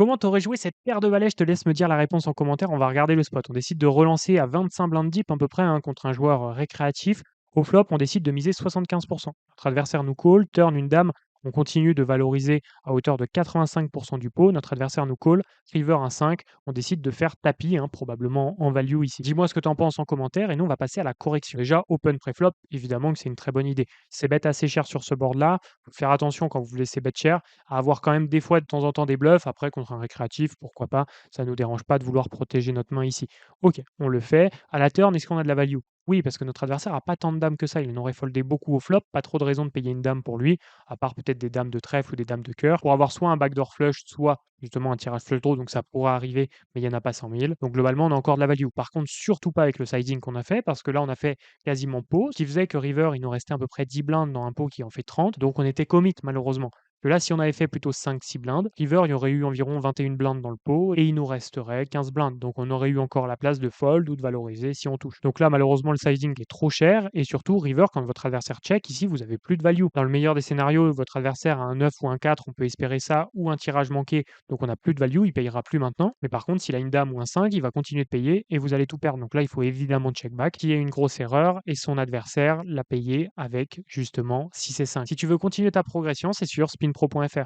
Comment t'aurais joué cette paire de valets? Je te laisse me dire la réponse en commentaire, on va regarder le spot. On décide de relancer à 25 blindes deep à peu près, hein, contre un joueur, récréatif. Au flop, on décide de miser 75. Notre adversaire nous call, turn une dame, on continue de valoriser à hauteur de 85 du pot. Notre adversaire nous call, river un 5, on décide de faire tapis, hein, probablement en value ici. Dis-moi ce que tu en penses en commentaire et nous on va passer à la correction. Déjà, open préflop, évidemment que c'est une très bonne idée. C'est bet assez cher sur ce board-là, faut faire attention quand vous laissez bet cher à avoir quand même des fois de temps en temps des bluffs. Après, contre un récréatif, pourquoi pas? Ça ne nous dérange pas de vouloir protéger notre main ici. OK, on le fait. À la turn, est-ce qu'on a de la value? Oui, parce que notre adversaire a pas tant de dames que ça. Il en aurait foldé beaucoup au flop. Pas trop de raison de payer une dame pour lui, à part peut-être des dames de trèfle ou des dames de cœur, pour avoir soit un backdoor flush, soit justement un tirage flush draw, donc ça pourra arriver, mais il y en a pas 100 000. Donc globalement, on a encore de la value. Par contre, surtout pas avec le sizing qu'on a fait, parce que là, on a fait quasiment pot, ce qui faisait que river, il nous restait à peu près 10 blindes dans un pot qui en fait 30, donc on était commit malheureusement. Que là, si on avait fait plutôt 5-6 blindes, river, il y aurait eu environ 21 blindes dans le pot et il nous resterait 15 blindes. Donc on aurait eu encore la place de fold ou de valoriser si on touche. Donc là, malheureusement, le sizing est trop cher et surtout, river, quand votre adversaire check, ici, vous avez plus de value. Dans le meilleur des scénarios, votre adversaire a un 9 ou un 4, on peut espérer ça, ou un tirage manqué, donc on n'a plus de value, il payera plus maintenant. Mais par contre, s'il a une dame ou un 5, il va continuer de payer et vous allez tout perdre. Donc là, il faut évidemment check back, qui est une grosse erreur et son adversaire l'a payé avec justement 6 et 5. Si tu veux continuer ta progression, c'est sur spinpro.fr.